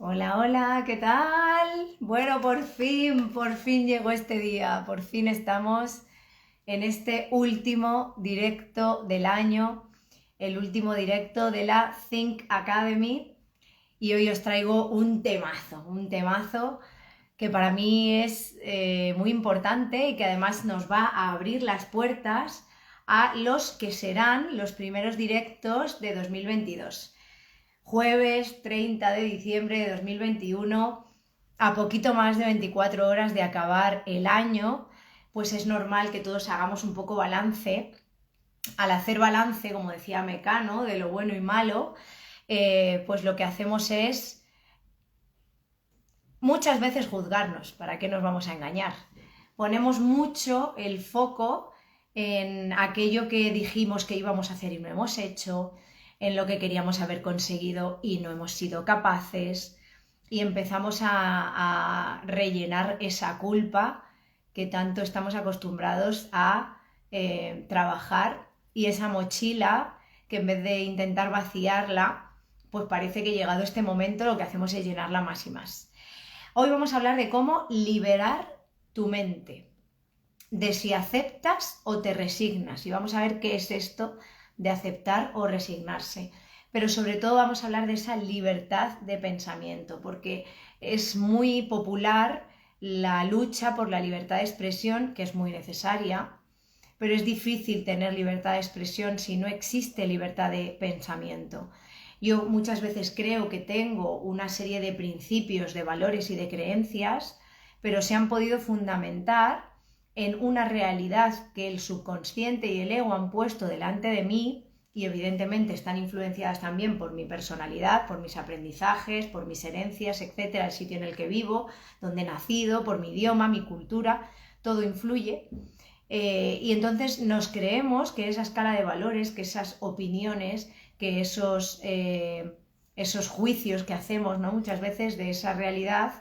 Hola, hola, ¿qué tal? Bueno, por fin llegó este día, por fin estamos en este último directo del año, el último directo de la Think Academy y hoy os traigo un temazo que para mí es muy importante y que además nos va a abrir las puertas a los que serán los primeros directos de 2022. Jueves 30 de diciembre de 2021, a poquito más de 24 horas de acabar el año, pues es normal que todos hagamos un poco balance. Al hacer balance, como decía Mecano, de lo bueno y malo, pues lo que hacemos es muchas veces juzgarnos. ¿Para qué nos vamos a engañar? Ponemos mucho el foco en aquello que dijimos que íbamos a hacer y no hemos hecho, en lo que queríamos haber conseguido y no hemos sido capaces, y empezamos a rellenar esa culpa que tanto estamos acostumbrados a trabajar, y esa mochila que en vez de intentar vaciarla, pues parece que llegado este momento lo que hacemos es llenarla más y más. Hoy vamos a hablar de cómo liberar tu mente, de si aceptas o te resignas, y vamos a ver qué es esto de aceptar o resignarse. Pero sobre todo vamos a hablar de esa libertad de pensamiento, porque es muy popular la lucha por la libertad de expresión, que es muy necesaria, pero es difícil tener libertad de expresión si no existe libertad de pensamiento. Yo muchas veces creo que tengo una serie de principios, de valores y de creencias, pero se han podido fundamentar en una realidad que el subconsciente y el ego han puesto delante de mí, y evidentemente están influenciadas también por mi personalidad, por mis aprendizajes, por mis herencias, etcétera, el sitio en el que vivo, donde he nacido, por mi idioma, mi cultura, todo influye. Y entonces nos creemos que esa escala de valores, que esas opiniones, que esos juicios que hacemos, ¿no?, muchas veces de esa realidad,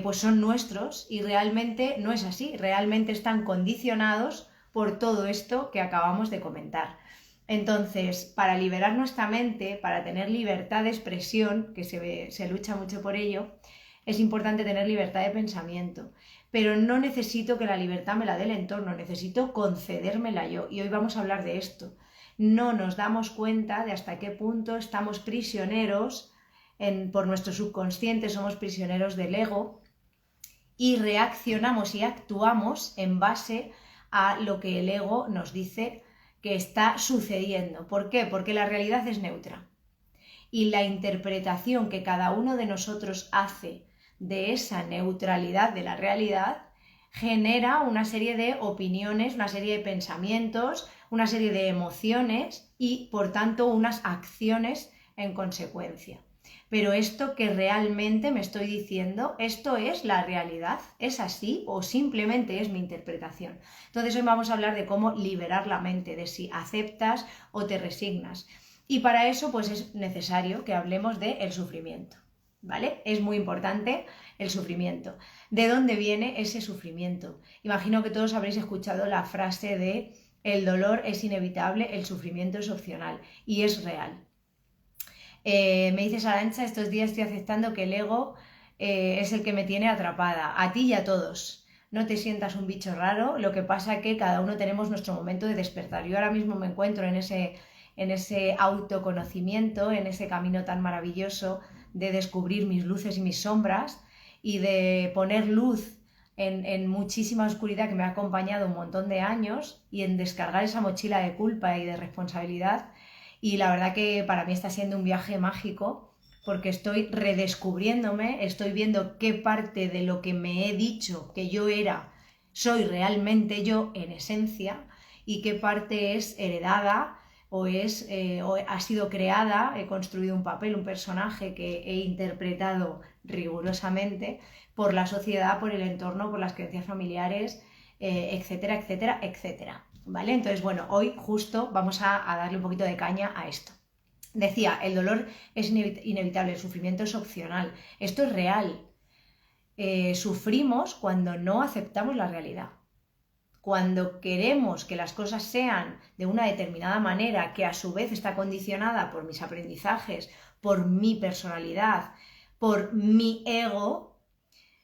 pues son nuestros, y realmente no es así, realmente están condicionados por todo esto que acabamos de comentar. Entonces, para liberar nuestra mente, para tener libertad de expresión, que se lucha mucho por ello, es importante tener libertad de pensamiento. Pero no necesito que la libertad me la dé el entorno, necesito concedérmela yo. Y hoy vamos a hablar de esto. No nos damos cuenta de hasta qué punto estamos prisioneros por nuestro subconsciente, somos prisioneros del ego, y reaccionamos y actuamos en base a lo que el ego nos dice que está sucediendo. ¿Por qué? Porque la realidad es neutra, y la interpretación que cada uno de nosotros hace de esa neutralidad de la realidad genera una serie de opiniones, una serie de pensamientos, una serie de emociones y, por tanto, unas acciones en consecuencia. Pero esto que realmente me estoy diciendo, ¿esto es la realidad? ¿Es así o simplemente es mi interpretación? Entonces hoy vamos a hablar de cómo liberar la mente, de si aceptas o te resignas. Y para eso pues es necesario que hablemos del sufrimiento, ¿vale? Es muy importante el sufrimiento. ¿De dónde viene ese sufrimiento? Imagino que todos habréis escuchado la frase de el dolor es inevitable, el sufrimiento es opcional, y es real. Me dices, Arantxa, estos días estoy aceptando que el ego es el que me tiene atrapada, a ti y a todos. No te sientas un bicho raro, lo que pasa es que cada uno tenemos nuestro momento de despertar. Yo ahora mismo me encuentro en ese autoconocimiento, en ese camino tan maravilloso de descubrir mis luces y mis sombras, y de poner luz en muchísima oscuridad que me ha acompañado un montón de años, y en descargar esa mochila de culpa y de responsabilidad. Y la verdad que para mí está siendo un viaje mágico, porque estoy redescubriéndome, estoy viendo qué parte de lo que me he dicho que yo era, soy realmente yo en esencia, y qué parte es heredada o ha sido creada, he construido un papel, un personaje que he interpretado rigurosamente por la sociedad, por el entorno, por las creencias familiares, etcétera, etcétera, etcétera. ¿Vale? Entonces, bueno, hoy justo vamos a darle un poquito de caña a esto. Decía, el dolor es inevitable, el sufrimiento es opcional. Esto es real. Sufrimos cuando no aceptamos la realidad. Cuando queremos que las cosas sean de una determinada manera, que a su vez está condicionada por mis aprendizajes, por mi personalidad, por mi ego,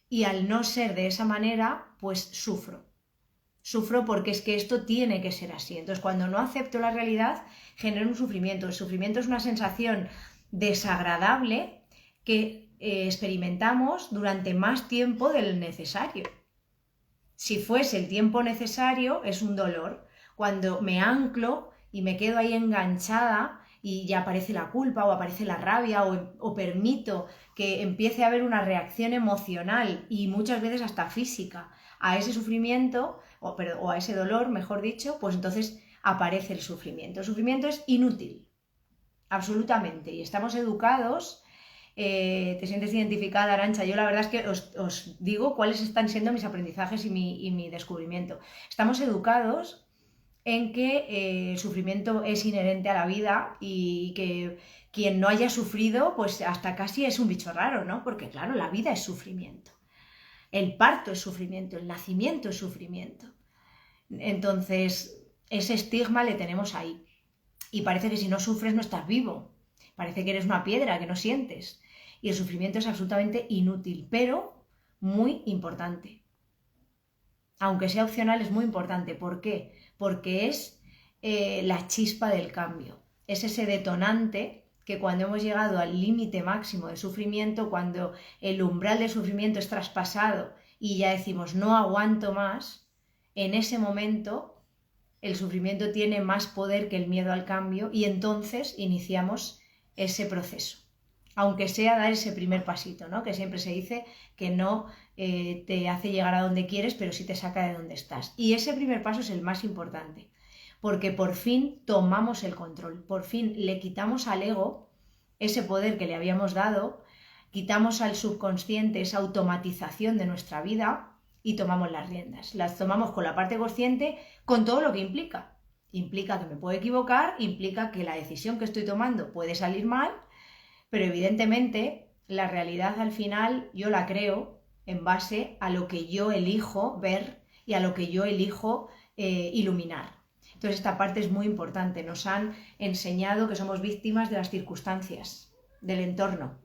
y al no ser de esa manera, pues sufro. Sufro porque es que esto tiene que ser así. Entonces, cuando no acepto la realidad, genero un sufrimiento. El sufrimiento es una sensación desagradable que experimentamos durante más tiempo del necesario. Si fuese el tiempo necesario, es un dolor. Cuando me anclo y me quedo ahí enganchada y ya aparece la culpa o aparece la rabia o permito que empiece a haber una reacción emocional y muchas veces hasta física a ese sufrimiento o a ese dolor, mejor dicho, pues entonces aparece el sufrimiento. El sufrimiento es inútil, absolutamente, y estamos educados. ¿Te sientes identificada, Arantxa? Yo la verdad es que os digo cuáles están siendo mis aprendizajes y mi descubrimiento. Estamos educados en que el sufrimiento es inherente a la vida y que quien no haya sufrido, pues hasta casi es un bicho raro, ¿no? Porque claro, la vida es sufrimiento. El parto es sufrimiento, el nacimiento es sufrimiento. Entonces, ese estigma le tenemos ahí. Y parece que si no sufres no estás vivo. Parece que eres una piedra, que no sientes. Y el sufrimiento es absolutamente inútil, pero muy importante. Aunque sea opcional, es muy importante. ¿Por qué? Porque es la chispa del cambio. Es ese detonante que cuando hemos llegado al límite máximo de sufrimiento, cuando el umbral del sufrimiento es traspasado y ya decimos no aguanto más, en ese momento el sufrimiento tiene más poder que el miedo al cambio y entonces iniciamos ese proceso. Aunque sea dar ese primer pasito, ¿no? Que siempre se dice que no te hace llegar a donde quieres, pero sí te saca de donde estás. Y ese primer paso es el más importante, porque por fin tomamos el control, por fin le quitamos al ego ese poder que le habíamos dado, quitamos al subconsciente esa automatización de nuestra vida y tomamos las riendas. Las tomamos con la parte consciente, con todo lo que implica. Implica que me puedo equivocar, implica que la decisión que estoy tomando puede salir mal, pero evidentemente la realidad al final yo la creo en base a lo que yo elijo ver y a lo que yo elijo iluminar. Entonces esta parte es muy importante. Nos han enseñado que somos víctimas de las circunstancias, del entorno.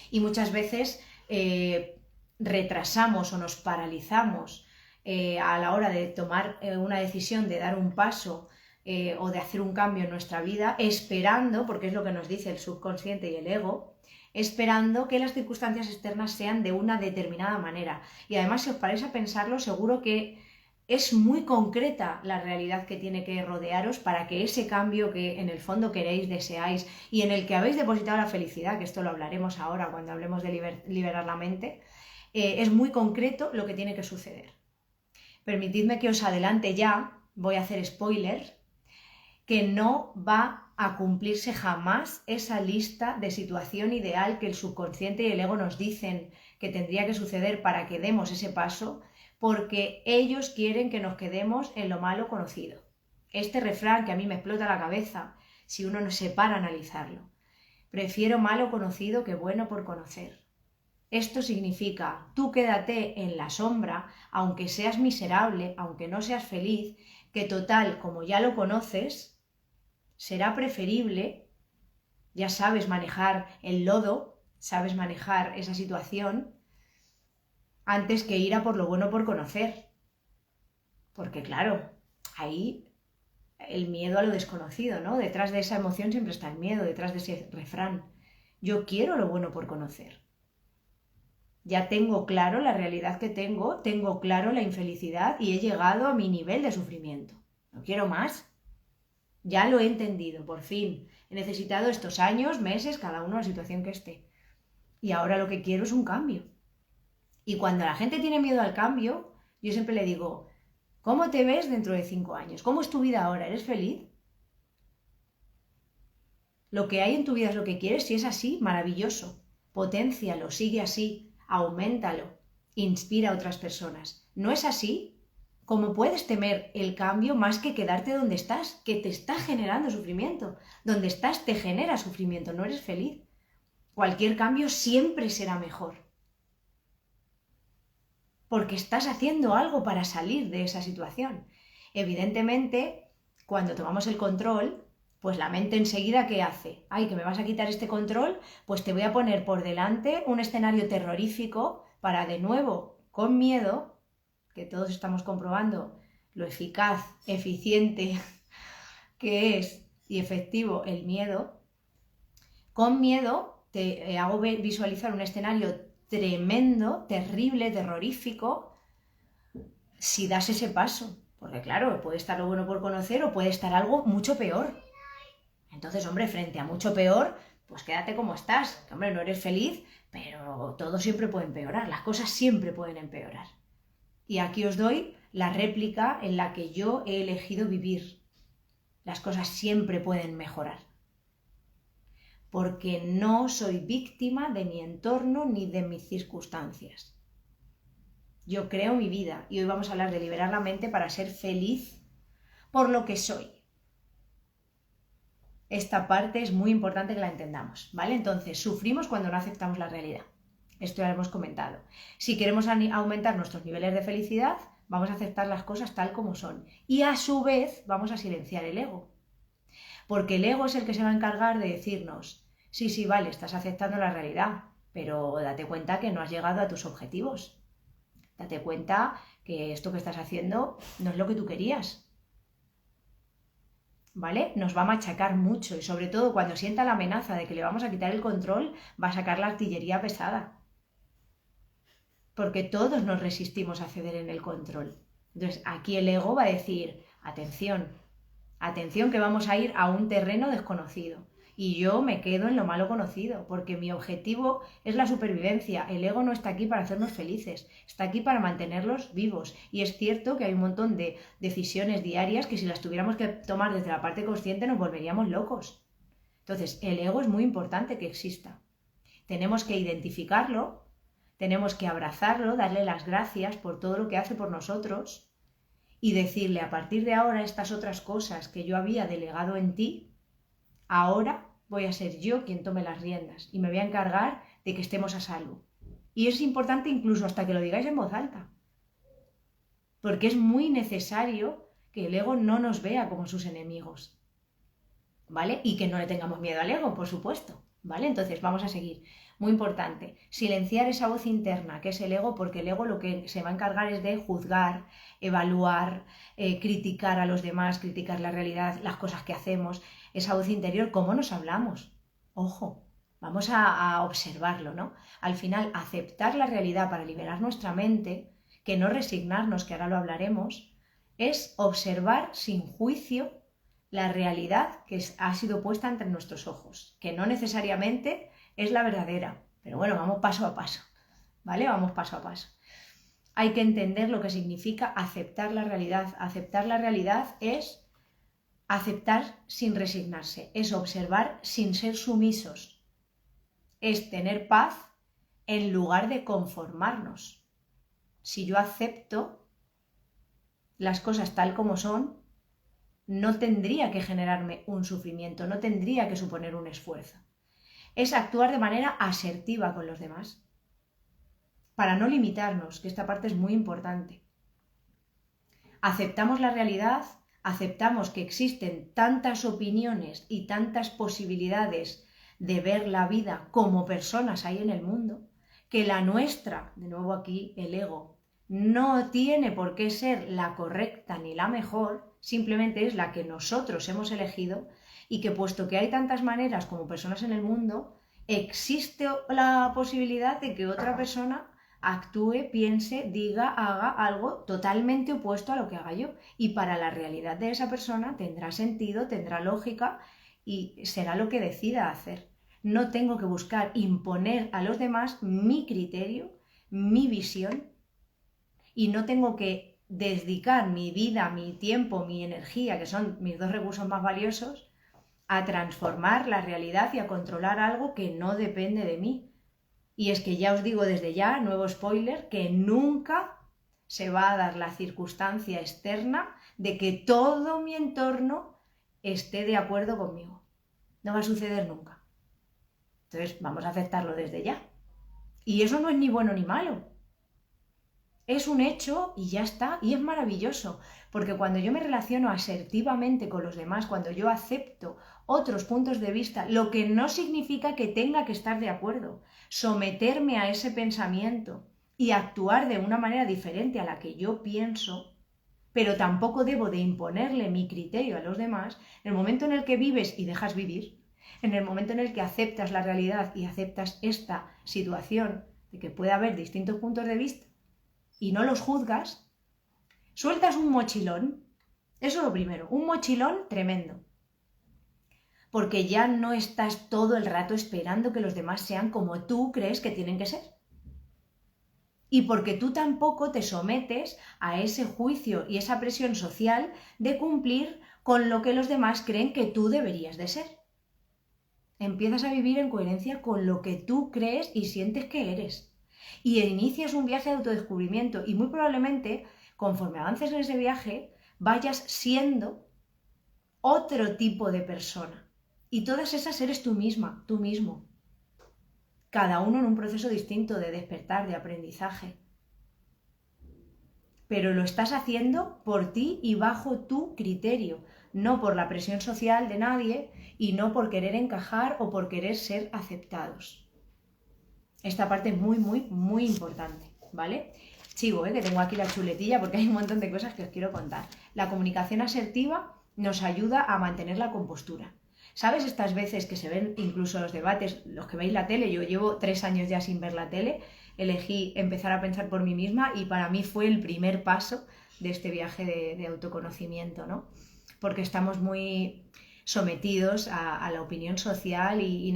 Y muchas veces retrasamos o nos paralizamos a la hora de tomar una decisión, de dar un paso o de hacer un cambio en nuestra vida, esperando, porque es lo que nos dice el subconsciente y el ego, esperando que las circunstancias externas sean de una determinada manera. Y además, si os paráis a pensarlo, seguro que es muy concreta la realidad que tiene que rodearos para que ese cambio que en el fondo queréis, deseáis y en el que habéis depositado la felicidad, que esto lo hablaremos ahora cuando hablemos de liberar la mente, es muy concreto lo que tiene que suceder. Permitidme que os adelante ya, voy a hacer spoiler, que no va a cumplirse jamás esa lista de situación ideal que el subconsciente y el ego nos dicen que tendría que suceder para que demos ese paso, porque ellos quieren que nos quedemos en lo malo conocido. Este refrán que a mí me explota la cabeza si uno no se para a analizarlo. Prefiero malo conocido que bueno por conocer. Esto significa, tú quédate en la sombra, aunque seas miserable, aunque no seas feliz, que total, como ya lo conoces, será preferible, ya sabes manejar el lodo, sabes manejar esa situación, antes que ir a por lo bueno por conocer. Porque claro, ahí el miedo a lo desconocido, ¿no? Detrás de esa emoción siempre está el miedo, detrás de ese refrán. Yo quiero lo bueno por conocer. Ya tengo claro la realidad que tengo claro la infelicidad y he llegado a mi nivel de sufrimiento. No quiero más. Ya lo he entendido, por fin. He necesitado estos años, meses, cada uno la situación que esté. Y ahora lo que quiero es un cambio. Y cuando la gente tiene miedo al cambio, yo siempre le digo, ¿cómo te ves dentro de 5 años? ¿Cómo es tu vida ahora? ¿Eres feliz? Lo que hay en tu vida es lo que quieres. Si es así, maravilloso. Poténcialo, sigue así, auméntalo, inspira a otras personas. ¿No es así? ¿Cómo puedes temer el cambio más que quedarte donde estás, que te está generando sufrimiento? Donde estás te genera sufrimiento, no eres feliz. Cualquier cambio siempre será mejor. Porque estás haciendo algo para salir de esa situación. Evidentemente, cuando tomamos el control, Pues la mente enseguida, ¿qué hace? Ay, que me vas a quitar este control, pues te voy a poner por delante un escenario terrorífico para de nuevo, con miedo, que todos estamos comprobando lo eficaz, eficiente que es y efectivo el miedo. Con miedo te hago visualizar un escenario tremendo, terrible, terrorífico, si das ese paso. Porque claro, puede estar lo bueno por conocer o puede estar algo mucho peor. Entonces, hombre, frente a mucho peor, pues quédate como estás. Que, hombre, no eres feliz, pero todo siempre puede empeorar. Las cosas siempre pueden empeorar. Y aquí os doy la réplica en la que yo he elegido vivir. Las cosas siempre pueden mejorar. Porque no soy víctima de mi entorno ni de mis circunstancias. Yo creo mi vida y hoy vamos a hablar de liberar la mente para ser feliz por lo que soy. Esta parte es muy importante que la entendamos, ¿vale? Entonces, sufrimos cuando no aceptamos la realidad. Esto ya lo hemos comentado. Si queremos aumentar nuestros niveles de felicidad, vamos a aceptar las cosas tal como son. Y a su vez, vamos a silenciar el ego. Porque el ego es el que se va a encargar de decirnos, sí, vale, estás aceptando la realidad, pero date cuenta que no has llegado a tus objetivos. Date cuenta que esto que estás haciendo no es lo que tú querías. ¿Vale? Nos va a machacar mucho y sobre todo cuando sienta la amenaza de que le vamos a quitar el control, va a sacar la artillería pesada. Porque todos nos resistimos a ceder en el control. Entonces aquí el ego va a decir, atención, atención que vamos a ir a un terreno desconocido. Y yo me quedo en lo malo conocido, porque mi objetivo es la supervivencia. El ego no está aquí para hacernos felices, está aquí para mantenerlos vivos. Y es cierto que hay un montón de decisiones diarias que si las tuviéramos que tomar desde la parte consciente nos volveríamos locos. Entonces, el ego es muy importante que exista. Tenemos que identificarlo, tenemos que abrazarlo, darle las gracias por todo lo que hace por nosotros y decirle a partir de ahora estas otras cosas que yo había delegado en ti, ahora voy a ser yo quien tome las riendas y me voy a encargar de que estemos a salvo. Y es importante incluso hasta que lo digáis en voz alta, porque es muy necesario que el ego no nos vea como sus enemigos, ¿vale? Y que no le tengamos miedo al ego, por supuesto, ¿vale? Entonces vamos a seguir. Muy importante, silenciar esa voz interna que es el ego, porque el ego lo que se va a encargar es de juzgar, evaluar, criticar a los demás, criticar la realidad, las cosas que hacemos. Esa voz interior, cómo nos hablamos. Ojo, vamos a observarlo, ¿no? Al final, aceptar la realidad para liberar nuestra mente, que no resignarnos, que ahora lo hablaremos, es observar sin juicio la realidad que ha sido puesta entre nuestros ojos, que no necesariamente es la verdadera. Pero bueno, vamos paso a paso, ¿vale? Vamos paso a paso. Hay que entender lo que significa aceptar la realidad. Aceptar la realidad es aceptar sin resignarse, es observar sin ser sumisos, es tener paz en lugar de conformarnos. Si yo acepto las cosas tal como son, no tendría que generarme un sufrimiento, no tendría que suponer un esfuerzo. Es actuar de manera asertiva con los demás, para no limitarnos, que esta parte es muy importante. Aceptamos la realidad, aceptamos que existen tantas opiniones y tantas posibilidades de ver la vida como personas hay en el mundo, que la nuestra, de nuevo aquí el ego, no tiene por qué ser la correcta ni la mejor, simplemente es la que nosotros hemos elegido y que puesto que hay tantas maneras como personas en el mundo, existe la posibilidad de que otra persona actúe, piense, diga, haga algo totalmente opuesto a lo que haga yo. Y para la realidad de esa persona tendrá sentido, tendrá lógica y será lo que decida hacer. No tengo que buscar imponer a los demás mi criterio, mi visión, y no tengo que dedicar mi vida, mi tiempo, mi energía, que son mis dos recursos más valiosos, a transformar la realidad y a controlar algo que no depende de mí. Y es que ya os digo desde ya, nuevo spoiler, que nunca se va a dar la circunstancia externa de que todo mi entorno esté de acuerdo conmigo. No va a suceder nunca. Entonces vamos a aceptarlo desde ya. Y eso no es ni bueno ni malo. Es un hecho y ya está, y es maravilloso, porque cuando yo me relaciono asertivamente con los demás, cuando yo acepto otros puntos de vista, lo que no significa que tenga que estar de acuerdo, someterme a ese pensamiento y actuar de una manera diferente a la que yo pienso, pero tampoco debo de imponerle mi criterio a los demás. En el momento en el que vives y dejas vivir, en el momento en el que aceptas la realidad y aceptas esta situación de que puede haber distintos puntos de vista y no los juzgas, sueltas un mochilón. Eso es lo primero, un mochilón tremendo. Porque ya no estás todo el rato esperando que los demás sean como tú crees que tienen que ser. Y porque tú tampoco te sometes a ese juicio y esa presión social de cumplir con lo que los demás creen que tú deberías de ser. Empiezas a vivir en coherencia con lo que tú crees y sientes que eres. Y inicias un viaje de autodescubrimiento y muy probablemente, conforme avances en ese viaje, vayas siendo otro tipo de persona. Y todas esas eres tú misma, tú mismo. Cada uno en un proceso distinto de despertar, de aprendizaje. Pero lo estás haciendo por ti y bajo tu criterio, no por la presión social de nadie y no por querer encajar o por querer ser aceptados. Esta parte es muy, muy, muy importante, ¿vale? Sigo, que tengo aquí la chuletilla porque hay un montón de cosas que os quiero contar. La comunicación asertiva nos ayuda a mantener la compostura. ¿Sabes estas veces que se ven incluso los debates, los que veis la tele? Yo llevo 3 años ya sin ver la tele, elegí empezar a pensar por mí misma y para mí fue el primer paso de este viaje de autoconocimiento, ¿no? Porque estamos muy sometidos a la opinión social y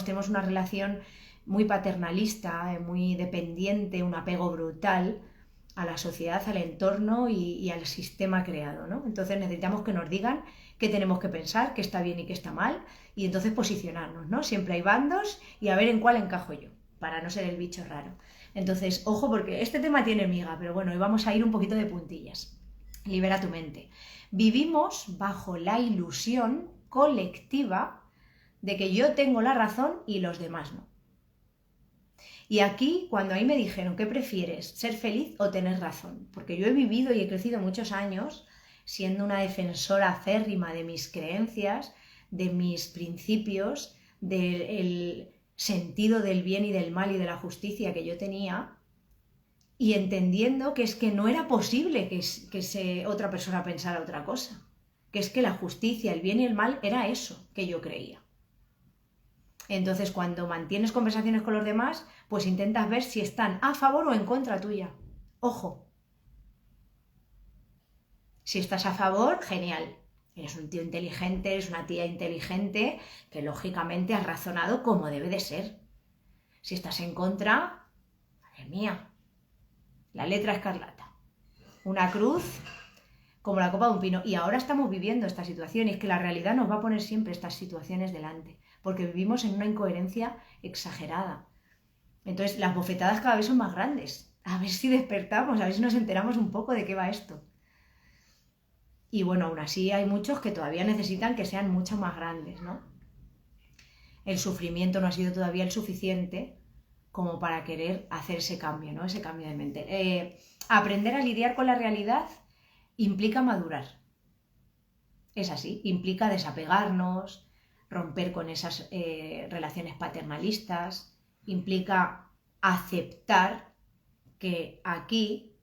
tenemos una relación muy paternalista, muy dependiente, un apego brutal a la sociedad, al entorno y al sistema creado, ¿no? Entonces necesitamos que nos digan qué tenemos que pensar, qué está bien y qué está mal, y entonces posicionarnos, ¿no? Siempre hay bandos y a ver en cuál encajo yo, para no ser el bicho raro. Entonces, ojo, porque este tema tiene miga, pero bueno, hoy vamos a ir un poquito de puntillas. Libera tu mente. Vivimos bajo la ilusión colectiva de que yo tengo la razón y los demás no. Y aquí, cuando ahí me dijeron, ¿qué prefieres? ¿Ser feliz o tener razón? Porque yo he vivido y he crecido muchos años siendo una defensora acérrima de mis creencias, de mis principios, del sentido del bien y del mal y de la justicia que yo tenía, y entendiendo que es que no era posible que otra persona pensara otra cosa, que es que la justicia, el bien y el mal era eso que yo creía. Entonces, cuando mantienes conversaciones con los demás, pues intentas ver si están a favor o en contra tuya. Ojo. Si estás a favor, genial. Eres un tío inteligente, eres una tía inteligente, que lógicamente has razonado como debe de ser. Si estás en contra, madre mía, la letra escarlata. Una cruz como la copa de un pino. Y ahora estamos viviendo esta situación y es que la realidad nos va a poner siempre estas situaciones delante, porque vivimos en una incoherencia exagerada. Entonces las bofetadas cada vez son más grandes. A ver si despertamos, a ver si nos enteramos un poco de qué va esto. Y bueno, aún así hay muchos que todavía necesitan que sean mucho más grandes, ¿no? El sufrimiento no ha sido todavía el suficiente como para querer hacer ese cambio, ¿no? Ese cambio de mente. Aprender a lidiar con la realidad implica madurar. Es así, implica desapegarnos, romper con esas relaciones paternalistas, implica aceptar que aquí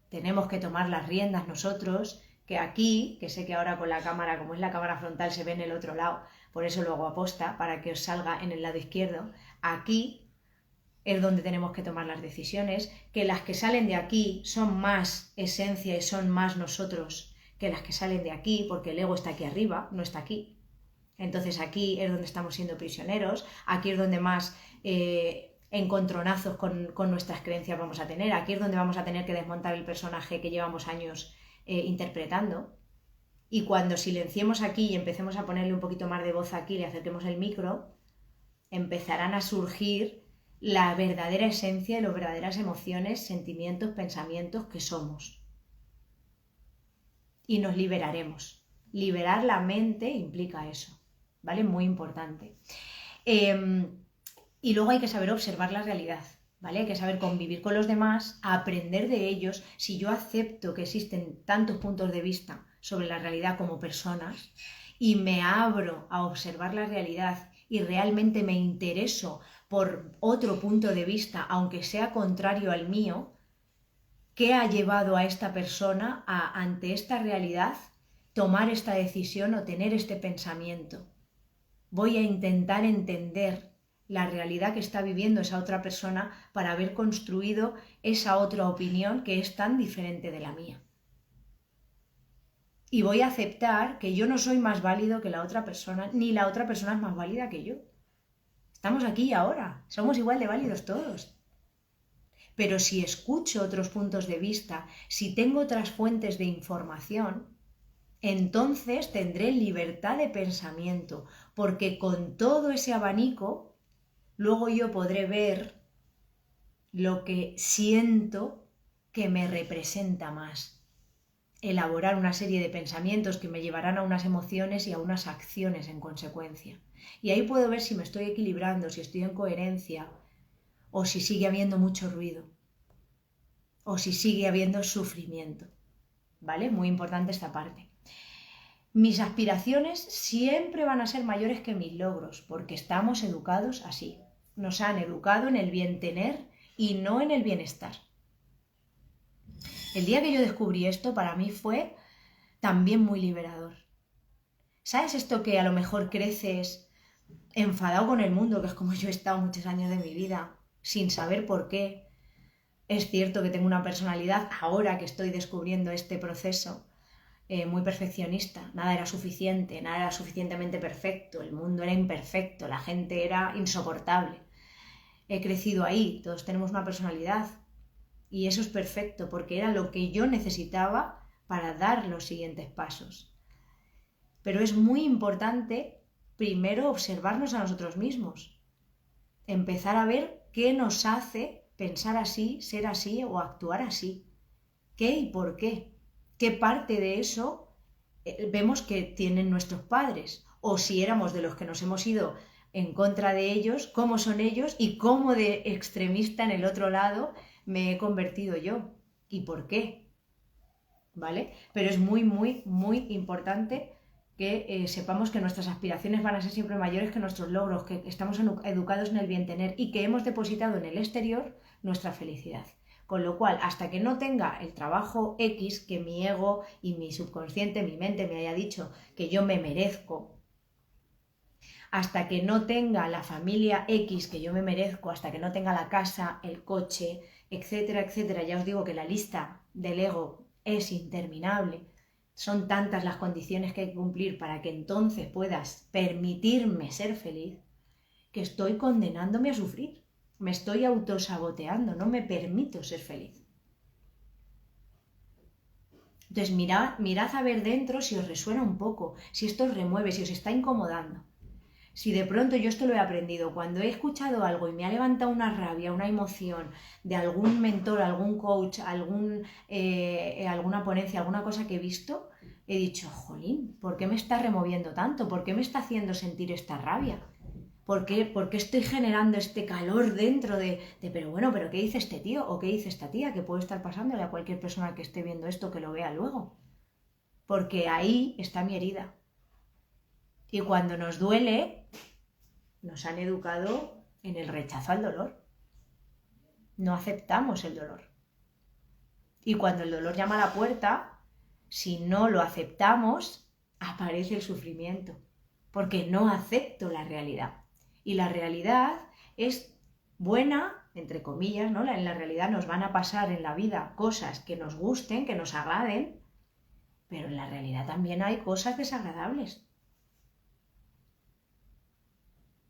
tenemos que tomar las riendas nosotros, que aquí, que sé que ahora con la cámara, como es la cámara frontal, se ve en el otro lado, por eso lo hago aposta, para que os salga en el lado izquierdo, aquí es donde tenemos que tomar las decisiones, que las que salen de aquí son más esencia y son más nosotros que las que salen de aquí, porque el ego está aquí arriba, no está aquí. Entonces aquí es donde estamos siendo prisioneros, aquí es donde más encontronazos con nuestras creencias vamos a tener, aquí es donde vamos a tener que desmontar el personaje que llevamos años interpretando. Y cuando silenciemos aquí y empecemos a ponerle un poquito más de voz aquí y le acerquemos el micro, empezarán a surgir la verdadera esencia y las verdaderas emociones, sentimientos, pensamientos que somos. Y nos liberaremos. Liberar la mente implica eso, ¿vale? Muy importante. Y luego hay que saber observar la realidad. ¿vale? Hay que saber convivir con los demás, aprender de ellos. Si yo acepto que existen tantos puntos de vista sobre la realidad como personas y me abro a observar la realidad y realmente me intereso por otro punto de vista, aunque sea contrario al mío, ¿qué ha llevado a esta persona a, ante esta realidad, tomar esta decisión o tener este pensamiento? Voy a intentar entender la realidad que está viviendo esa otra persona para haber construido esa otra opinión que es tan diferente de la mía. Y voy a aceptar que yo no soy más válido que la otra persona, ni la otra persona es más válida que yo. Estamos aquí y ahora, somos igual de válidos todos. Pero si escucho otros puntos de vista, si tengo otras fuentes de información, entonces tendré libertad de pensamiento, porque con todo ese abanico, luego yo podré ver lo que siento que me representa más. Elaborar una serie de pensamientos que me llevarán a unas emociones y a unas acciones en consecuencia. Y ahí puedo ver si me estoy equilibrando, si estoy en coherencia, o si sigue habiendo mucho ruido, o si sigue habiendo sufrimiento. ¿Vale? Muy importante esta parte. Mis aspiraciones siempre van a ser mayores que mis logros, porque estamos educados así. Nos han educado en el bien tener y no en el bienestar. El día que yo descubrí esto, para mí fue también muy liberador. ¿Sabes esto que a lo mejor creces enfadado con el mundo, que es como yo he estado muchos años de mi vida, sin saber por qué? Es cierto que tengo una personalidad, ahora que estoy descubriendo este proceso, muy perfeccionista. Nada era suficiente, nada era suficientemente perfecto, el mundo era imperfecto, la gente era insoportable. He crecido ahí, todos tenemos una personalidad y eso es perfecto porque era lo que yo necesitaba para dar los siguientes pasos. Pero es muy importante primero observarnos a nosotros mismos, empezar a ver qué nos hace pensar así, ser así o actuar así, qué y por qué. ¿Qué parte de eso vemos que tienen nuestros padres? O si éramos de los que nos hemos ido en contra de ellos, ¿cómo son ellos? Y cómo de extremista en el otro lado me he convertido yo. ¿Y por qué? ¿Vale? Pero es muy, muy, muy importante que sepamos que nuestras aspiraciones van a ser siempre mayores que nuestros logros, que estamos educados en el bien tener y que hemos depositado en el exterior nuestra felicidad. Con lo cual, hasta que no tenga el trabajo X que mi ego y mi subconsciente, mi mente me haya dicho que yo me merezco, hasta que no tenga la familia X que yo me merezco, hasta que no tenga la casa, el coche, etcétera, etcétera, ya os digo que la lista del ego es interminable. Son tantas las condiciones que hay que cumplir para que entonces puedas permitirme ser feliz, que estoy condenándome a sufrir. Me estoy autosaboteando, no me permito ser feliz. Entonces mirad a ver dentro si os resuena un poco, si esto os remueve, si os está incomodando. Si de pronto yo esto lo he aprendido, cuando he escuchado algo y me ha levantado una rabia, una emoción de algún mentor, algún coach, alguna ponencia, alguna cosa que he visto, he dicho, jolín, ¿por qué me está removiendo tanto? ¿Por qué me está haciendo sentir esta rabia? ¿Por qué estoy generando este calor dentro pero bueno, pero qué dice este tío o qué dice esta tía? Que puede estar pasándole a cualquier persona que esté viendo esto que lo vea luego. Porque ahí está mi herida. Y cuando nos duele, nos han educado en el rechazo al dolor. No aceptamos el dolor. Y cuando el dolor llama a la puerta, si no lo aceptamos, aparece el sufrimiento. Porque no acepto la realidad. Y la realidad es buena, entre comillas, ¿no? En la realidad nos van a pasar en la vida cosas que nos gusten, que nos agraden, pero en la realidad también hay cosas desagradables.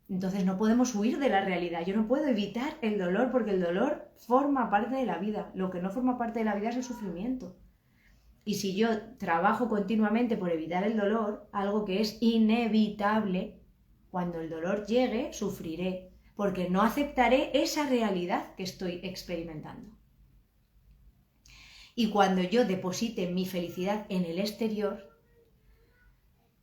Entonces no podemos huir de la realidad. Yo no puedo evitar el dolor porque el dolor forma parte de la vida. Lo que no forma parte de la vida es el sufrimiento. Y si yo trabajo continuamente por evitar el dolor, algo que es inevitable, cuando el dolor llegue, sufriré, porque no aceptaré esa realidad que estoy experimentando. Y cuando yo deposite mi felicidad en el exterior,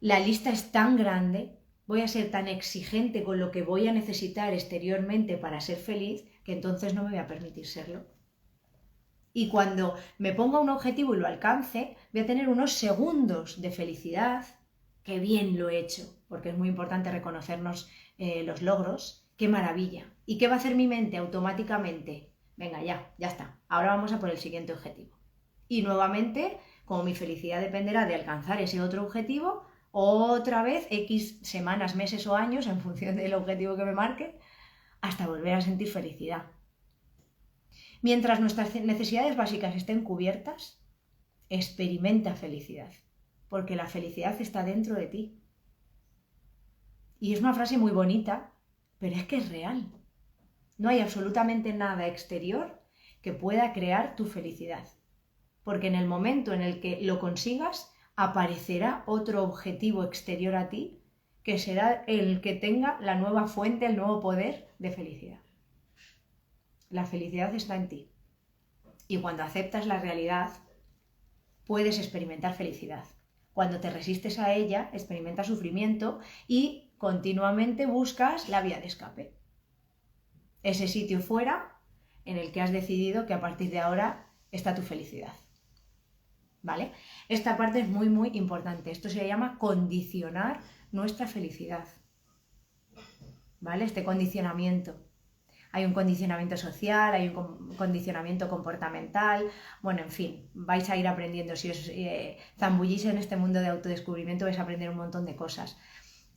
la lista es tan grande, voy a ser tan exigente con lo que voy a necesitar exteriormente para ser feliz, que entonces no me voy a permitir serlo. Y cuando me ponga un objetivo y lo alcance, voy a tener unos segundos de felicidad. Qué bien lo he hecho, porque es muy importante reconocernos los logros. Qué maravilla. ¿Y qué va a hacer mi mente automáticamente? Venga, ya está. Ahora vamos a por el siguiente objetivo. Y nuevamente, como mi felicidad dependerá de alcanzar ese otro objetivo, otra vez X semanas, meses o años, en función del objetivo que me marque, hasta volver a sentir felicidad. Mientras nuestras necesidades básicas estén cubiertas, experimenta felicidad, porque la felicidad está dentro de ti. Y es una frase muy bonita, pero es que es real. No hay absolutamente nada exterior que pueda crear tu felicidad, porque en el momento en el que lo consigas, aparecerá otro objetivo exterior a ti que será el que tenga la nueva fuente, el nuevo poder de felicidad. La felicidad está en ti. Y cuando aceptas la realidad, puedes experimentar felicidad. Cuando te resistes a ella, experimentas sufrimiento y continuamente buscas la vía de escape. Ese sitio fuera en el que has decidido que a partir de ahora está tu felicidad. ¿Vale? Esta parte es muy, muy importante. Esto se llama condicionar nuestra felicidad. ¿Vale? Este condicionamiento. Hay un condicionamiento social, hay un condicionamiento comportamental, bueno, en fin, vais a ir aprendiendo. Si os zambullís en este mundo de autodescubrimiento vais a aprender un montón de cosas.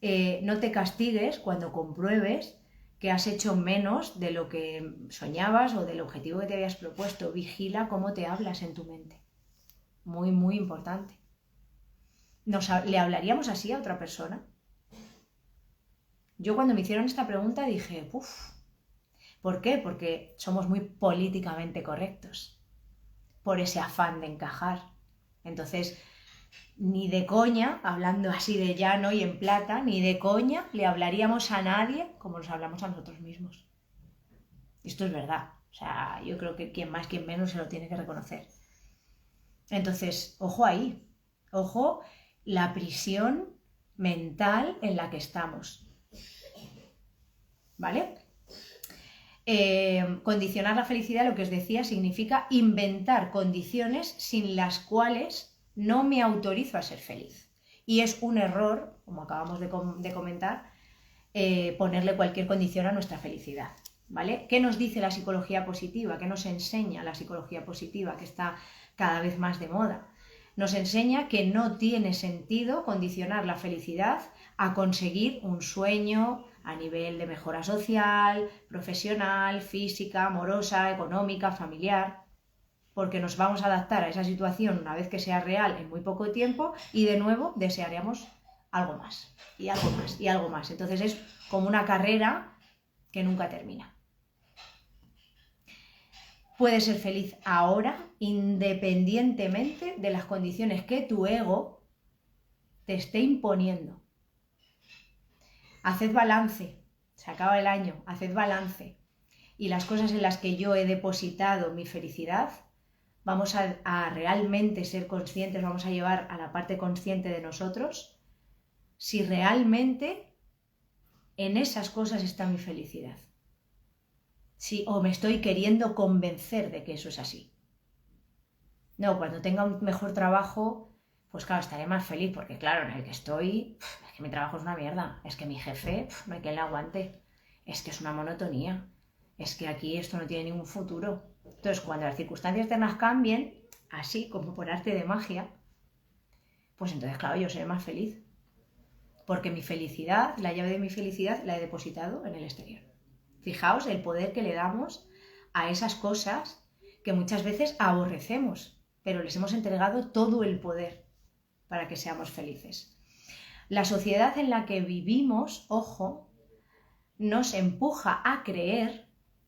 No te castigues cuando compruebes que has hecho menos de lo que soñabas o del objetivo que te habías propuesto. Vigila cómo te hablas en tu mente. Muy, muy importante. ¿Le hablaríamos así a otra persona? Yo cuando me hicieron esta pregunta dije, uff. ¿Por qué? Porque somos muy políticamente correctos, por ese afán de encajar. Entonces, ni de coña, hablando así de llano y en plata, ni de coña le hablaríamos a nadie como nos hablamos a nosotros mismos. Esto es verdad. O sea, yo creo que quien más, quien menos se lo tiene que reconocer. Entonces, ojo ahí. Ojo la prisión mental en la que estamos. ¿Vale? Condicionar la felicidad, lo que os decía, significa inventar condiciones sin las cuales no me autorizo a ser feliz. Y es un error, como acabamos de comentar, ponerle cualquier condición a nuestra felicidad. ¿Vale? ¿Qué nos dice la psicología positiva? ¿Qué nos enseña la psicología positiva, que está cada vez más de moda? Nos enseña que no tiene sentido condicionar la felicidad a conseguir un sueño a nivel de mejora social, profesional, física, amorosa, económica, familiar, porque nos vamos a adaptar a esa situación una vez que sea real en muy poco tiempo y de nuevo desearemos algo más y algo más y algo más. Entonces es como una carrera que nunca termina. Puedes ser feliz ahora independientemente de las condiciones que tu ego te esté imponiendo. Haced balance, se acaba el año, haced balance. Y las cosas en las que yo he depositado mi felicidad, vamos a realmente ser conscientes, vamos a llevar a la parte consciente de nosotros, si realmente en esas cosas está mi felicidad. Sí, o me estoy queriendo convencer de que eso es así. No, cuando tenga un mejor trabajo, pues claro, estaré más feliz, porque claro, en el que estoy, es que mi trabajo es una mierda, es que mi jefe, no hay quien le aguante, es que es una monotonía, es que aquí esto no tiene ningún futuro. Entonces, cuando las circunstancias externas cambien, así como por arte de magia, pues entonces, claro, yo seré más feliz, porque mi felicidad, la llave de mi felicidad, la he depositado en el exterior. Fijaos el poder que le damos a esas cosas que muchas veces aborrecemos, pero les hemos entregado todo el poder para que seamos felices. La sociedad en la que vivimos, ojo, nos empuja a creer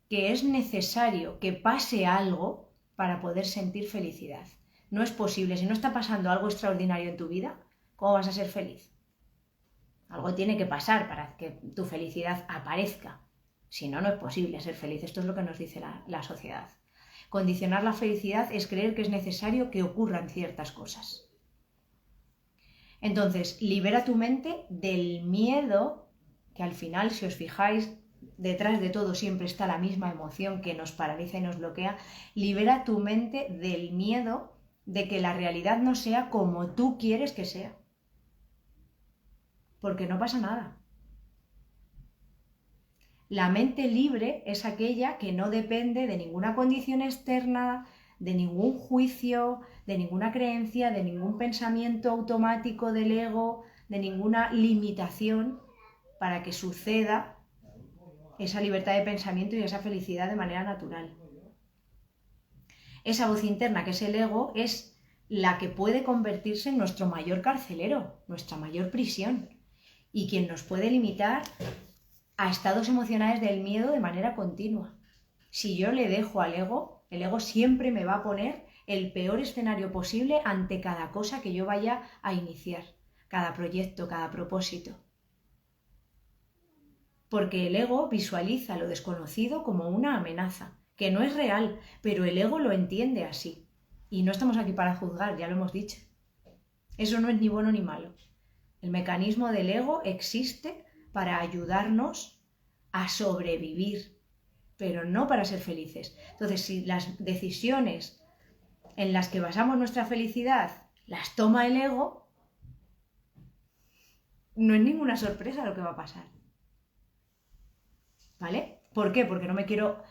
que es necesario que pase algo para poder sentir felicidad. No es posible. Si no está pasando algo extraordinario en tu vida, ¿cómo vas a ser feliz? Algo tiene que pasar para que tu felicidad aparezca. Si no, no es posible ser feliz. Esto es lo que nos dice la sociedad. Condicionar la felicidad es creer que es necesario que ocurran ciertas cosas. Entonces, libera tu mente del miedo, que al final, si os fijáis, detrás de todo siempre está la misma emoción que nos paraliza y nos bloquea, libera tu mente del miedo de que la realidad no sea como tú quieres que sea. Porque no pasa nada. La mente libre es aquella que no depende de ninguna condición externa, de ningún juicio, de ninguna creencia, de ningún pensamiento automático del ego, de ninguna limitación para que suceda esa libertad de pensamiento y esa felicidad de manera natural. Esa voz interna que es el ego es la que puede convertirse en nuestro mayor carcelero, nuestra mayor prisión, y quien nos puede limitar a estados emocionales del miedo de manera continua. Si yo le dejo al ego, el ego siempre me va a poner el peor escenario posible ante cada cosa que yo vaya a iniciar, cada proyecto, cada propósito. Porque el ego visualiza lo desconocido como una amenaza, que no es real, pero el ego lo entiende así. Y no estamos aquí para juzgar, ya lo hemos dicho. Eso no es ni bueno ni malo. El mecanismo del ego existe para ayudarnos a sobrevivir, pero no para ser felices. Entonces, si las decisiones en las que basamos nuestra felicidad las toma el ego, no es ninguna sorpresa lo que va a pasar. ¿Vale? ¿Por qué? Porque no me quiero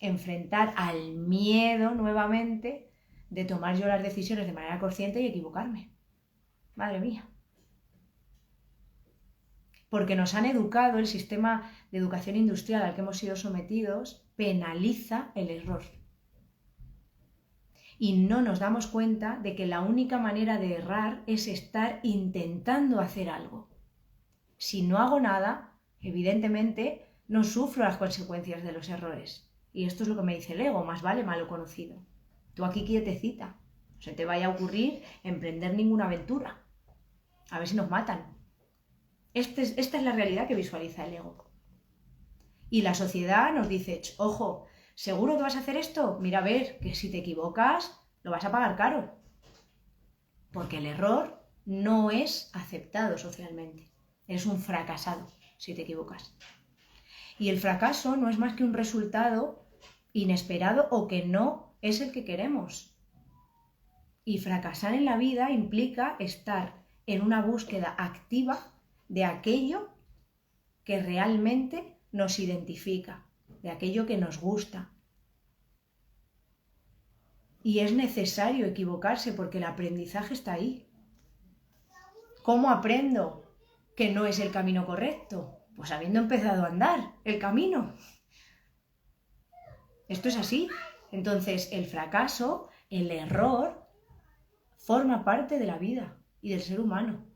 enfrentar al miedo nuevamente de tomar yo las decisiones de manera consciente y equivocarme. Madre mía. Porque nos han educado, el sistema de educación industrial al que hemos sido sometidos penaliza el error. Y no nos damos cuenta de que la única manera de errar es estar intentando hacer algo. Si no hago nada, evidentemente no sufro las consecuencias de los errores. Y esto es lo que me dice el ego, más vale malo conocido. Tú aquí quietecita, no se te vaya a ocurrir emprender ninguna aventura. A ver si nos matan. Esta es la realidad que visualiza el ego. Y la sociedad nos dice, ojo, ¿seguro que vas a hacer esto? Mira, a ver, que si te equivocas, lo vas a pagar caro. Porque el error no es aceptado socialmente. Eres un fracasado si te equivocas. Y el fracaso no es más que un resultado inesperado o que no es el que queremos. Y fracasar en la vida implica estar en una búsqueda activa de aquello que realmente nos identifica, de aquello que nos gusta. Y es necesario equivocarse porque el aprendizaje está ahí. ¿Cómo aprendo que no es el camino correcto? Pues habiendo empezado a andar el camino. Esto es así. Entonces, el fracaso, el error, forma parte de la vida y del ser humano.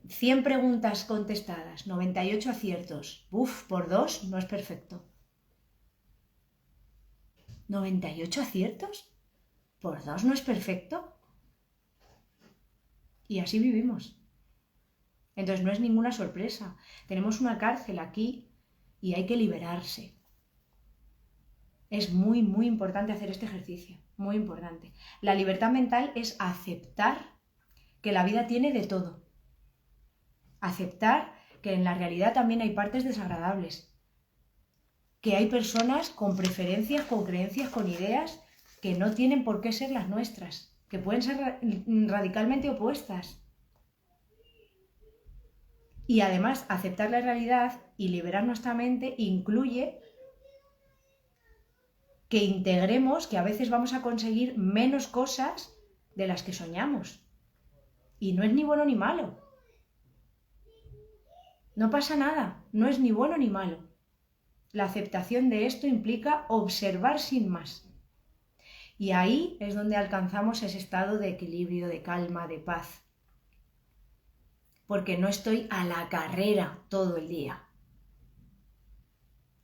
100 preguntas contestadas, 98 aciertos. Por 2 no es perfecto. ¿98 aciertos? ¿Por 2 no es perfecto? Y así vivimos. Entonces no es ninguna sorpresa. Tenemos una cárcel aquí y hay que liberarse. Es muy, muy importante hacer este ejercicio. Muy importante. La libertad mental es aceptar que la vida tiene de todo. Aceptar que en la realidad también hay partes desagradables. Que hay personas con preferencias, con creencias, con ideas que no tienen por qué ser las nuestras. Que pueden ser radicalmente opuestas. Y además, aceptar la realidad y liberar nuestra mente incluye que integremos que a veces vamos a conseguir menos cosas de las que soñamos. Y no es ni bueno ni malo. No pasa nada, no es ni bueno ni malo. La aceptación de esto implica observar sin más. Y ahí es donde alcanzamos ese estado de equilibrio, de calma, de paz. Porque no estoy a la carrera todo el día.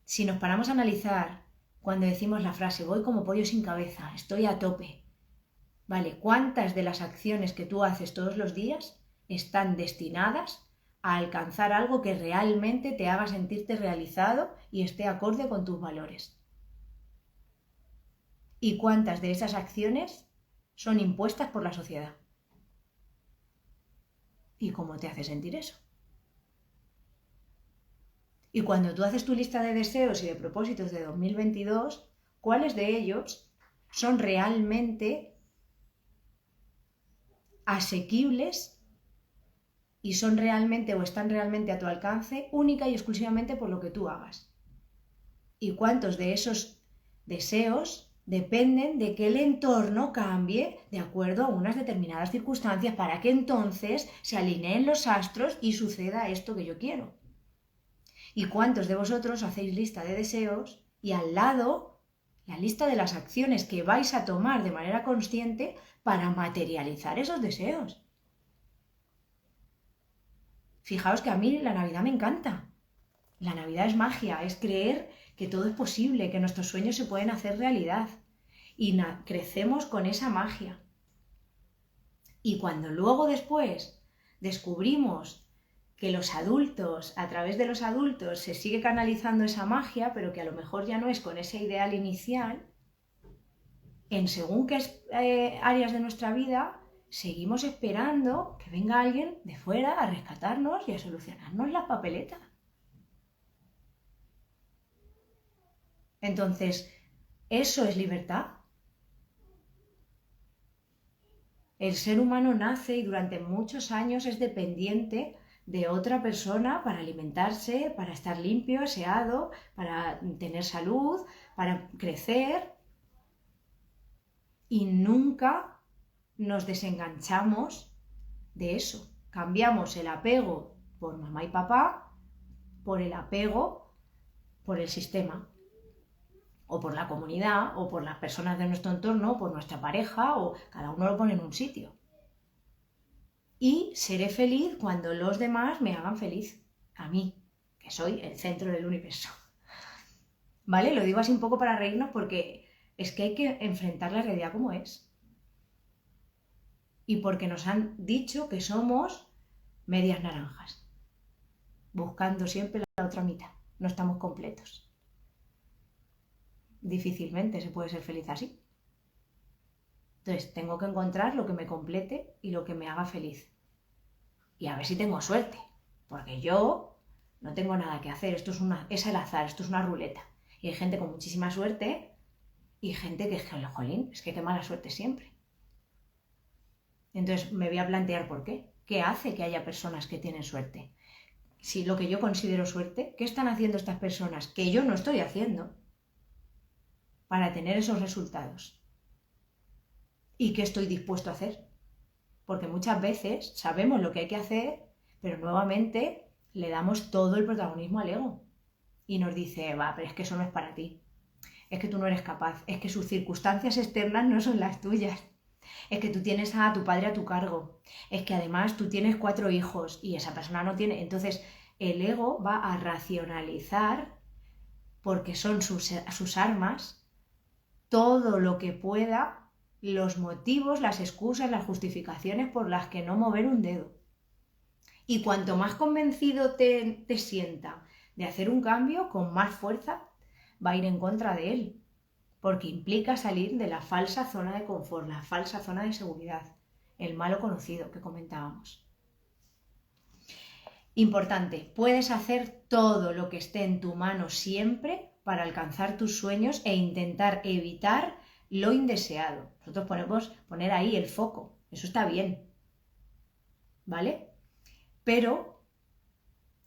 Si nos paramos a analizar cuando decimos la frase voy como pollo sin cabeza, estoy a tope. Vale, ¿cuántas de las acciones que tú haces todos los días están destinadas a alcanzar algo que realmente te haga sentirte realizado y esté acorde con tus valores? ¿Y cuántas de esas acciones son impuestas por la sociedad? ¿Y cómo te hace sentir eso? Y cuando tú haces tu lista de deseos y de propósitos de 2022, ¿cuáles de ellos son realmente asequibles y son realmente o están realmente a tu alcance única y exclusivamente por lo que tú hagas? ¿Y cuántos de esos deseos dependen de que el entorno cambie de acuerdo a unas determinadas circunstancias para que entonces se alineen los astros y suceda esto que yo quiero? ¿Y cuántos de vosotros hacéis lista de deseos y al lado la lista de las acciones que vais a tomar de manera consciente para materializar esos deseos? Fijaos que a mí la Navidad me encanta. La Navidad es magia, es creer que todo es posible, que nuestros sueños se pueden hacer realidad. Y crecemos con esa magia. Y cuando luego después descubrimos que los adultos, a través de los adultos, se sigue canalizando esa magia, pero que a lo mejor ya no es con ese ideal inicial, en según qué áreas de nuestra vida, seguimos esperando que venga alguien de fuera a rescatarnos y a solucionarnos la papeleta. Entonces, ¿eso es libertad? El ser humano nace y durante muchos años es dependiente de otra persona para alimentarse, para estar limpio, aseado, para tener salud, para crecer. Y nunca nos desenganchamos de eso. Cambiamos el apego por mamá y papá por el apego por el sistema, o por la comunidad, o por las personas de nuestro entorno, o por nuestra pareja, o cada uno lo pone en un sitio. Y seré feliz cuando los demás me hagan feliz, a mí, que soy el centro del universo. ¿Vale? Lo digo así un poco para reírnos porque es que hay que enfrentar la realidad como es. Y porque nos han dicho que somos medias naranjas, buscando siempre la otra mitad. No estamos completos. Difícilmente se puede ser feliz así. Entonces tengo que encontrar lo que me complete y lo que me haga feliz. Y a ver si tengo suerte, porque yo no tengo nada que hacer. Esto es el azar, esto es una ruleta. Y hay gente con muchísima suerte y gente que es que, jolín, es que qué mala suerte siempre. Entonces me voy a plantear por qué. ¿Qué hace que haya personas que tienen suerte? Si lo que yo considero suerte, ¿qué están haciendo estas personas que yo no estoy haciendo para tener esos resultados? ¿Y qué estoy dispuesto a hacer? Porque muchas veces sabemos lo que hay que hacer, pero nuevamente le damos todo el protagonismo al ego. Y nos dice, va, pero es que eso no es para ti. Es que tú no eres capaz. Es que sus circunstancias externas no son las tuyas. Es que tú tienes a tu padre a tu cargo. Es que además tú tienes 4 hijos y esa persona no tiene. Entonces el ego va a racionalizar, porque son sus armas, todo lo que pueda, los motivos, las excusas, las justificaciones por las que no mover un dedo. Y cuanto más convencido te sienta de hacer un cambio, con más fuerza va a ir en contra de él, porque implica salir de la falsa zona de confort, la falsa zona de seguridad, el malo conocido que comentábamos. Importante, puedes hacer todo lo que esté en tu mano siempre para alcanzar tus sueños e intentar evitar lo indeseado. Nosotros podemos poner ahí el foco, eso está bien, ¿vale? Pero,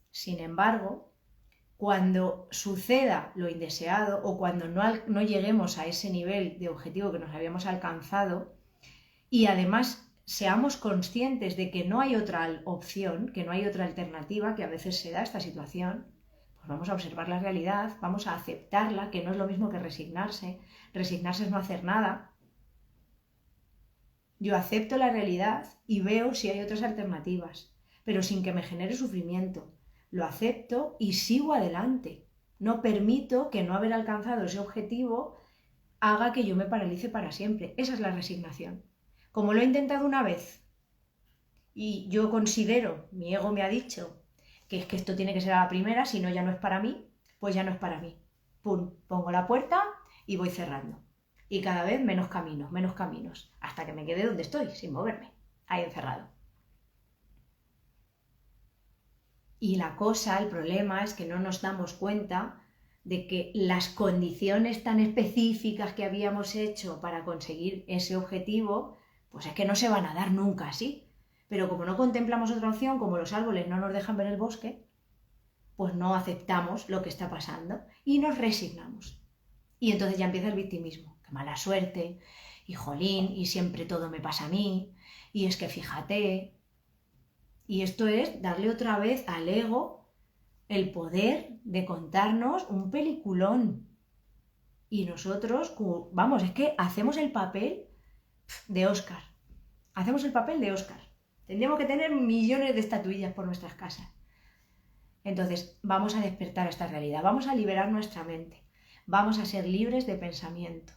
sin embargo, cuando suceda lo indeseado o cuando no lleguemos a ese nivel de objetivo que nos habíamos alcanzado y además seamos conscientes de que no hay otra opción, que no hay otra alternativa, que a veces se da esta situación, pues vamos a observar la realidad, vamos a aceptarla, que no es lo mismo que resignarse. Resignarse es no hacer nada. Yo acepto la realidad y veo si hay otras alternativas, pero sin que me genere sufrimiento. Lo acepto y sigo adelante. No permito que no haber alcanzado ese objetivo haga que yo me paralice para siempre. Esa es la resignación. Como lo he intentado una vez y yo considero, mi ego me ha dicho que es que esto tiene que ser a la primera, si no ya no es para mí, pues ya no es para mí. Pum, pongo la puerta y voy cerrando. Y cada vez menos caminos, hasta que me quede donde estoy, sin moverme, ahí encerrado. Y la cosa, el problema es que no nos damos cuenta de que las condiciones tan específicas que habíamos hecho para conseguir ese objetivo, pues es que no se van a dar nunca así. Pero como no contemplamos otra opción, como los árboles no nos dejan ver el bosque, pues no aceptamos lo que está pasando y nos resignamos. Y entonces ya empieza el victimismo. Qué mala suerte, y jolín, y siempre todo me pasa a mí, y es que fíjate. Y esto es darle otra vez al ego el poder de contarnos un peliculón. Y nosotros, vamos, es que hacemos el papel de Oscar. Hacemos el papel de Oscar. Tendríamos que tener millones de estatuillas por nuestras casas. Entonces, vamos a despertar a esta realidad, vamos a liberar nuestra mente, vamos a ser libres de pensamiento.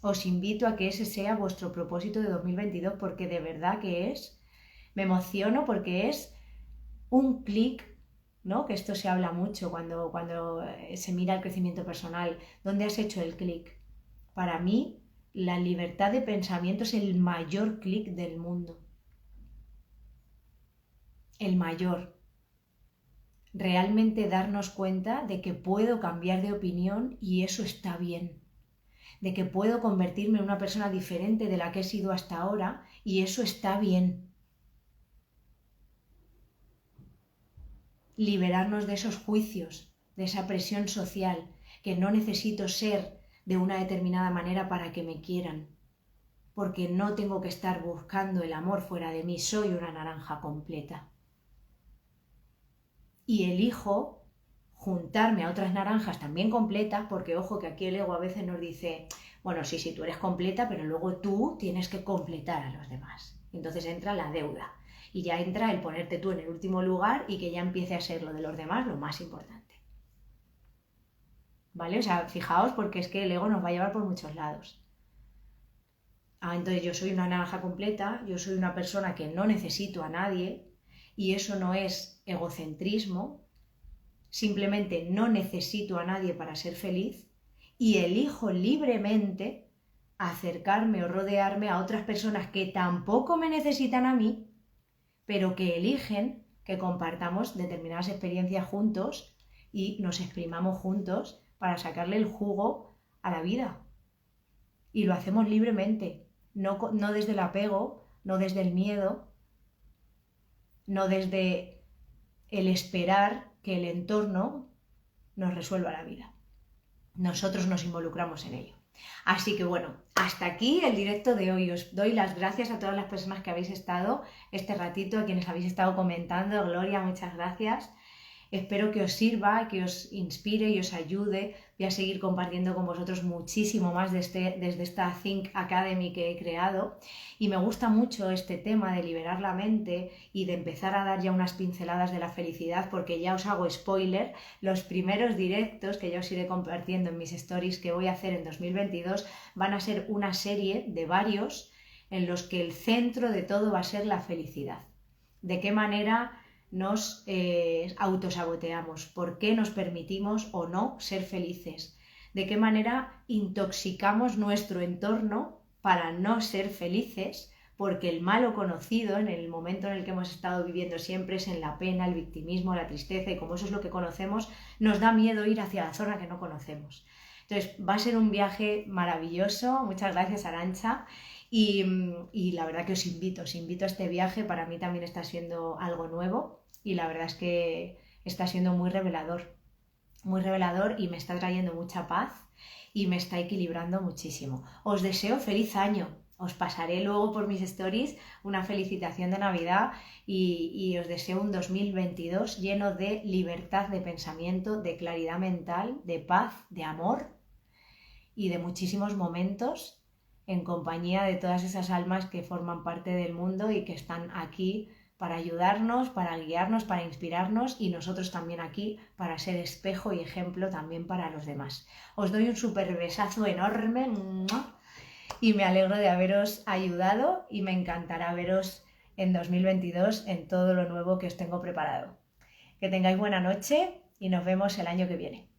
Os invito a que ese sea vuestro propósito de 2022 porque de verdad que es, me emociono porque es un clic, ¿no? Que esto se habla mucho cuando se mira el crecimiento personal. ¿Dónde has hecho el clic? Para mí, la libertad de pensamiento es el mayor clic del mundo. El mayor. Realmente darnos cuenta de que puedo cambiar de opinión y eso está bien. De que puedo convertirme en una persona diferente de la que he sido hasta ahora y eso está bien. Liberarnos de esos juicios, de esa presión social, que no necesito ser de una determinada manera para que me quieran, porque no tengo que estar buscando el amor fuera de mí, soy una naranja completa. Y elijo juntarme a otras naranjas también completas, porque ojo que aquí el ego a veces nos dice, bueno, sí, tú eres completa, pero luego tú tienes que completar a los demás. Entonces entra la deuda. Y ya entra el ponerte tú en el último lugar y que ya empiece a ser lo de los demás lo más importante. ¿Vale? O sea, fijaos porque es que el ego nos va a llevar por muchos lados. Entonces yo soy una naranja completa, yo soy una persona que no necesito a nadie y eso no es egocentrismo, simplemente no necesito a nadie para ser feliz y elijo libremente acercarme o rodearme a otras personas que tampoco me necesitan a mí, pero que eligen que compartamos determinadas experiencias juntos y nos exprimamos juntos para sacarle el jugo a la vida. Y lo hacemos libremente, no desde el apego, no desde el miedo, no desde el esperar que el entorno nos resuelva la vida. Nosotros nos involucramos en ello. Así que bueno, hasta aquí el directo de hoy. Os doy las gracias a todas las personas que habéis estado este ratito, a quienes habéis estado comentando. Gloria, muchas gracias. Espero que os sirva, que os inspire y os ayude. Voy a seguir compartiendo con vosotros muchísimo más desde esta Think Academy que he creado. Y me gusta mucho este tema de liberar la mente y de empezar a dar ya unas pinceladas de la felicidad, porque ya os hago spoiler, los primeros directos que ya os iré compartiendo en mis stories que voy a hacer en 2022 van a ser una serie de varios en los que el centro de todo va a ser la felicidad. ¿De qué manera nos autosaboteamos? ¿Por qué nos permitimos o no ser felices? ¿De qué manera intoxicamos nuestro entorno para no ser felices? Porque el malo conocido en el momento en el que hemos estado viviendo siempre es en la pena, el victimismo, la tristeza, y como eso es lo que conocemos, nos da miedo ir hacia la zona que no conocemos. Entonces va a ser un viaje maravilloso. Muchas gracias, Arantxa. Y la verdad que os invito a este viaje. Para mí también está siendo algo nuevo y la verdad es que está siendo muy revelador y me está trayendo mucha paz y me está equilibrando muchísimo. Os deseo feliz año. Os pasaré luego por mis stories una felicitación de Navidad y os deseo un 2022 lleno de libertad de pensamiento, de claridad mental, de paz, de amor y de muchísimos momentos en compañía de todas esas almas que forman parte del mundo y que están aquí para ayudarnos, para guiarnos, para inspirarnos y nosotros también aquí para ser espejo y ejemplo también para los demás. Os doy un súper besazo enorme y me alegro de haberos ayudado y me encantará veros en 2022 en todo lo nuevo que os tengo preparado. Que tengáis buena noche y nos vemos el año que viene.